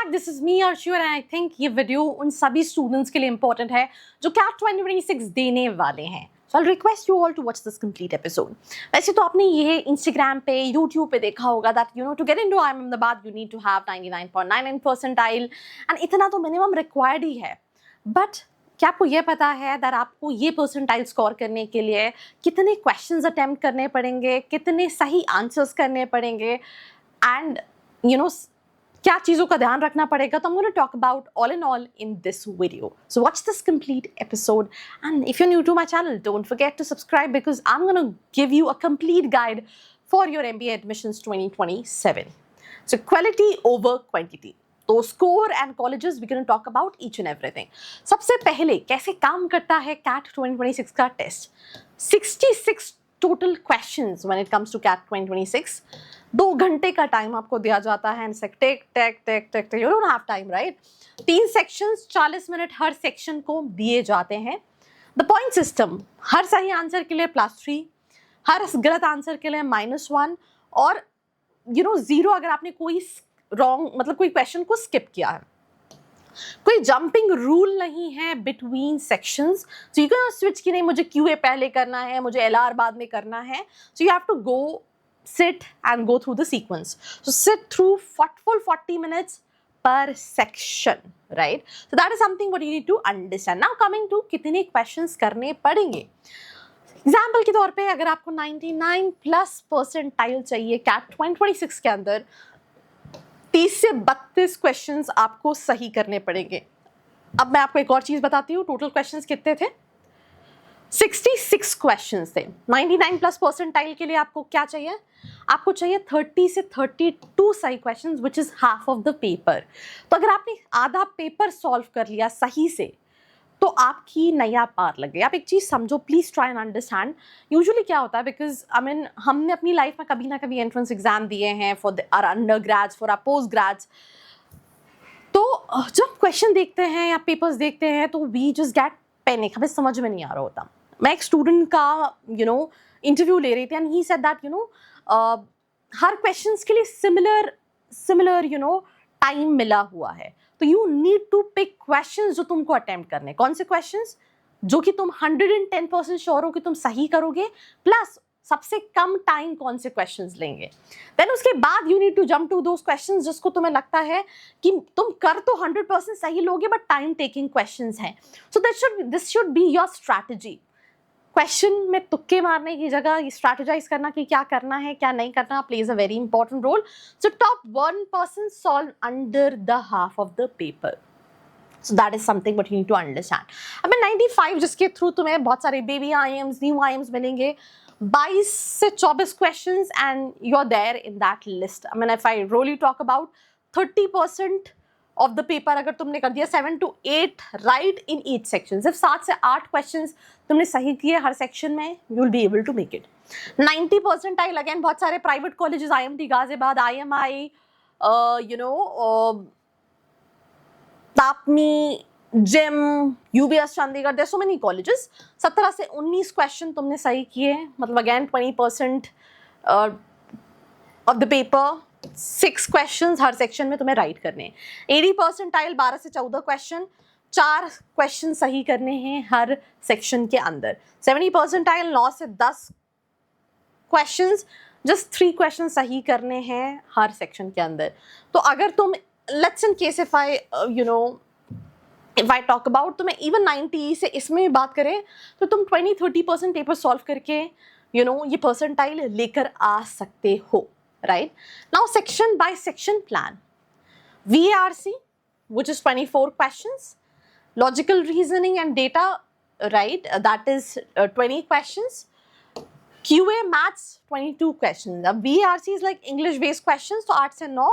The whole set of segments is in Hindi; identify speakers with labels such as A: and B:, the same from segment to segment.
A: Back, this is me Arshu and I think ये वीडियो उन सभी स्टूडेंट्स के लिए इंपॉर्टेंट है जो कैट 2026 देने वाले हैं. So I'll request you all to watch this complete episode. वैसे तो आपने ये Instagram पे, YouTube पे देखा होगा that to get into IIM Ahmedabad you need to have 99.99 percentile and इतना तो minimum required ही है. But क्या आपको ये पता है that आपको ये परसेंटाइल स्कोर करने के लिए कितने क्वेश्चंस अटेम्प्ट करने पड़ेंगे, कितने सही आंसर्स करने पड़ेंगे एंड क्या चीज़ों का ध्यान रखना पड़ेगा. तो I'm going to talk about all in all in this video. So watch this complete episode and if you're new to my channel, don't forget to subscribe because I'm going to give you a complete guide for your MBA admissions 2027. So quality over quantity. तो score and colleges we can talk about each and everything. सबसे पहले कैसे काम करता है कैट 2026 का टेस्ट. 66 total questions when it comes to CAT 2026. 2 घंटे का टाइम आपको दिया जाता है. Take take take take you don't have time right. 3 sections 40 minute हर सेक्शन को दिए जाते हैं. द पॉइंट सिस्टम, हर सही आंसर के लिए +3, हर गलत आंसर के लिए -1 और 0 अगर आपने कोई रॉन्ग मतलब कोई क्वेश्चन को स्किप किया है. कोई जंपिंग रूल नहीं है between sections. So you can switch कि नहीं मुझे क्यूए पहले करना है, मुझे एलआर बाद में करना है. So you have to go sit and go through the sequence. So sit through full 40 minutes per section, right? So that is something what you need to understand. Now coming to कितने questions करने पड़ेंगे. एग्जाम्पल के तौर पे अगर आपको 99+ परसेंटाइल चाहिए कैट 2026 के अंदर, 30 से 32 क्वेश्चंस आपको सही करने पड़ेंगे. अब मैं आपको एक और चीज बताती हूँ. टोटल क्वेश्चंस कितने थे? 66 क्वेश्चंस थे. 99+ परसेंटाइल के लिए आपको क्या चाहिए? आपको चाहिए 30 से 32 सही questions which is half of the paper. तो अगर आपने आधा पेपर सॉल्व कर लिया सही से तो आपकी नया पार लग गई. आप एक चीज़ समझो, please try and understand. Usually क्या होता है, बिकॉज हमने अपनी लाइफ में कभी ना कभी एंट्रेंस एग्जाम दिए हैं for our under grades, for our post grades. तो जब क्वेश्चन देखते हैं या पेपर्स देखते हैं तो वी जस्ट गेट पैनिक. हमें समझ में नहीं आ रहा होता. मैं एक स्टूडेंट का इंटरव्यू ले रही थी एंड ही सेड दैट हर क्वेश्चंस के लिए सिमिलर टाइम मिला हुआ है. तो you need to pick questions जो तुमको अटेम्प्ट करने. कौन से क्वेश्चंस जो कि तुम 110% श्योर हो कि तुम सही करोगे, प्लस सबसे कम टाइम कौन से क्वेश्चंस लेंगे. देन उसके बाद you need to jump to those questions जिसको तुम्हें लगता है कि तुम कर तो 100% सही लोगे बट टाइम टेकिंग क्वेश्चंस हैं. So this should be your strategy. Question में तुक्के मारने की जगह स्ट्रैटेजाइज करना कि क्या करना है क्या नहीं करना plays a very important role. So top 1% solve under the half of the paper. So that is something but you need to understand. अब 95 जिसके थ्रू तुम्हें बहुत सारे बेबी आईएम्स, न्यू आईएम्स मिलेंगे. 22 से 24 questions and you are there in that list. If I roughly talk about 30% of the paper अगर तुमने कर दिया 7 to 8 right in each section, सिर्फ 7 से 8 क्वेश्चंस तुमने सही किए हर सेक्शन में, you will be able to make it. 90 percentile again बहुत सारे private colleges, IMT Ghaziabad, IMI, TAPMI, JIM, UBS Chandigarh, there so many colleges. 17 से 19 क्वेश्चन तुमने सही किए, मतलब again 20% of the paper. 6 questions her section में तुम्हें राइट करने हैं. 80 परसेंटाइल 12 से 14 क्वेश्चन, 4 क्वेश्चन सही करने हैं हर सेक्शन के अंदर. 70 परसेंटाइल 9 से 10 क्वेश्चंस, जस्ट 3 क्वेश्चन सही करने हैं हर सेक्शन के अंदर. तो अगर तुम let's in case if I talk about तुम्हें इवन 90 से इसमें भी बात करें तो तुम 20-30% पेपर सॉल्व करके ये परसेंटाइल लेकर आ सकते हो. Right now, section by section plan. VARC, which is 24 questions. Logical reasoning and data, right? That is 20 questions. QA maths 22 questions. Now VARC is like English based questions. So arts and no.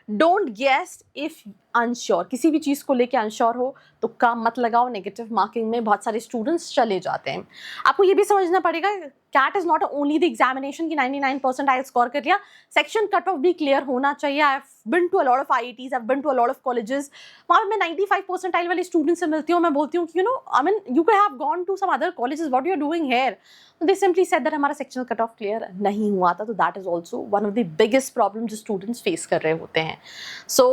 A: Don't guess if unsure. किसी भी चीज़ को लेके unsure हो तो काम मत लगाओ. नेगेटिव मार्किंग में बहुत सारे स्टूडेंट्स चले जाते हैं. आपको ये भी समझना पड़ेगा CAT is not only the examination की 99% आई स्कोर कर लिया. सेक्शन कट ऑफ भी क्लियर होना चाहिए. I have been to a lot of IITs, I have been to a lot of colleges. वहाँ मैं 95 परसेंटाइल वाले स्टूडेंट से मिलती हूँ. मैं बोलती हूँ कि you can have gone to some other colleges, what you are doing here. They simply said that हमारा सेक्शनल कट ऑफ क्लियर नहीं हुआ था. तो that is also one of the biggest problem जो स्टूडेंट्स फेस कर रहे होते हैं. सो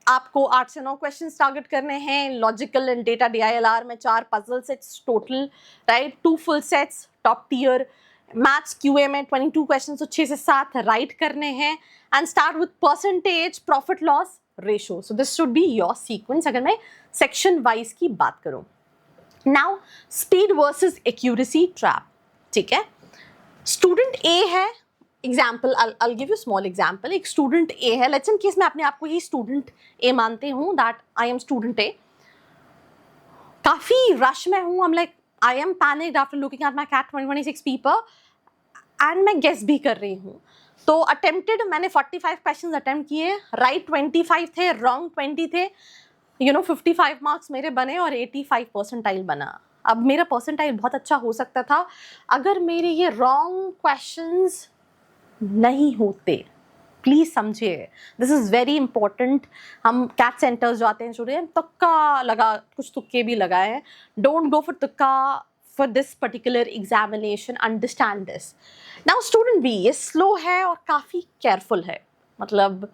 A: आपको 8 से 9 क्वेश्चंस टारगेट करने हैं. लॉजिकल एंड डेटा DILR में 4 puzzle sets total, right, 2 full sets top tier. Maths QA में 22 क्वेश्चंस, तो 6 से 7 राइट करने हैं. And start with percentage, profit loss ratio. So this should be your sequence अगर मैं सेक्शन वाइज की बात करूं. Now speed versus accuracy trap. ठीक है, स्टूडेंट ए है. Example, I'll give you small example. एक स्टूडेंट ए है. लेट्स इन केस मैं अपने आप को ही स्टूडेंट ए मानते हूँ, दैट आई एम स्टूडेंट ए. काफी रश में हूँ. I am panicked after looking at my CAT 2026 paper and मैं गेस भी कर रही हूँ. तो अटेम्प्टेड मैंने 45 क्वेश्चंस अटेम्प्ट किए. राइट 25 थे, रॉन्ग 20 थे. 55 मार्क्स मेरे बने और 85 परसेंटाइल बना. अब मेरा परसेंटाइल बहुत अच्छा हो सकता था अगर मेरे ये रॉन्ग क्वेश्चंस नहीं होते. प्लीज समझिए, दिस इज वेरी इंपॉर्टेंट. हम कैट सेंटर्स जो आते हैं स्टूडेंट, तुक्का लगा, कुछ तुक्के भी लगाए हैं. डोंट गो फॉर तुक्का for this particular examination. Understand this. Now student be ये स्लो है और काफ़ी केयरफुल है. मतलब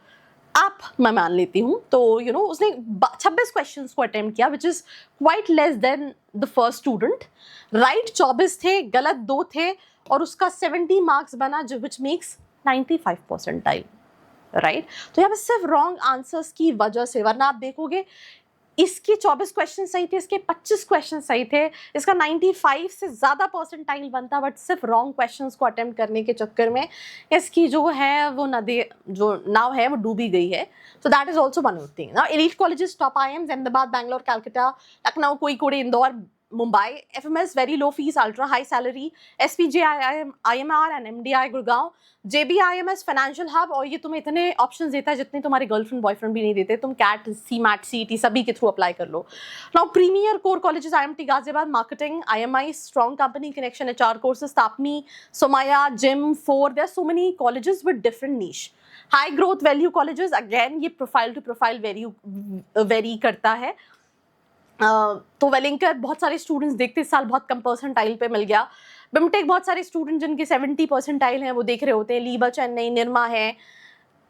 A: आप, मैं मान लेती हूँ, तो उसने 26 क्वेश्चंस को अटेम्प्ट किया, which is quite less than the first student. Right 24 थे, गलत 2 थे, और उसका 70 मार्क्स बना, जो विच मेक्स 95 परसेंटाइल. राइट, तो यहाँ पे सिर्फ रॉन्ग आंसर्स की वजह से, वरना आप देखोगे इसके 24 क्वेश्चन सही थे, इसके 25 क्वेश्चन सही थे, इसका 95 से ज़्यादा परसेंटाइल बनता, बट सिर्फ रॉन्ग क्वेश्चंस को अटेम्प्ट करने के चक्कर में इसकी जो है वो नदी, जो नाव है वो डूबी गई है. So that is also one of thing. Now elite colleges, top IIMs, Ahmedabad, Bangalore, Calcutta, Lucknow, Kozhikode, Indore, Mumbai. FMS very low fees, ultra high salary. SPJ IMR and MDI Gurgaon. JB IMS financial hub, और ये तुम्हें इतने ऑप्शंस देता है जितने तुम्हारे गर्लफ्रेंड बॉयफ्रेंड भी नहीं देते. तुम CAT, CMAT, CET सभी के थ्रू अप्लाई कर लो. Now premier core colleges, IMT Ghaziabad, marketing, IMI, strong company connection, HR courses, TAPMI, Somaiya, JIM, 4. There are so many colleges with different niche. High growth value colleges, again ये प्रोफाइल टू प्रोफाइल वेरी करता है. तो वेलिंकर बहुत सारे स्टूडेंट्स देखते इस साल बहुत कम परसेंटाइल पे मिल गया. बिमटेक बहुत सारे स्टूडेंट जिनके 70 परसेंटाइल हैं वो देख रहे होते हैं. लीबा चेन्नई, निर्मा है.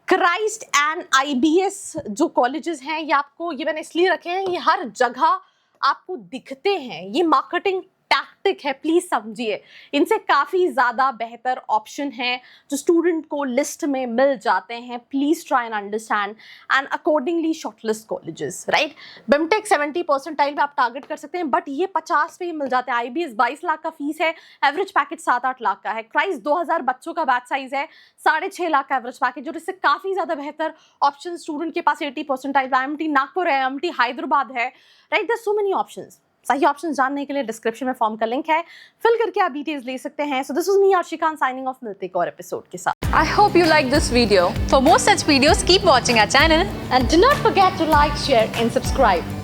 A: क्राइस्ट एंड IBS जो कॉलेजेस हैं, ये आपको, ये मैंने इसलिए रखे हैं, ये हर जगह आपको दिखते हैं. ये मार्केटिंग टैक्टिक है, प्लीज समझिए. इनसे काफ़ी ज़्यादा बेहतर ऑप्शन है जो स्टूडेंट को लिस्ट में मिल जाते हैं. Please try and understand and accordingly shortlist colleges. Right, BIMTECH 70 percentile पे आप टारगेट कर सकते हैं, बट ये 50 पे ही मिल जाते हैं. IBS 22 लाख का फीस है, एवरेज पैकेज 7-8 लाख का है. क्राइस्ट 2000 बच्चों का बैच साइज है, 6.5 लाख का एवरेज पैकेज, और इससे काफ़ी ज़्यादा बेहतर ऑप्शन स्टूडेंट के पास 80 परसेंटाइल. IMT नागपुर है, IMT हैदराबाद है. Right, there so many options. सही ऑप्शन जानने के लिए डिस्क्रिप्शन में फॉर्म का लिंक है, फिल करके आप डिटेल्स ले सकते हैं. So this was me Arshika signing off. मिलते एक और एपिसोड के साथ.
B: I hope you like this video. For more such videos, keep watching our channel
A: And do not forget to like, share and subscribe.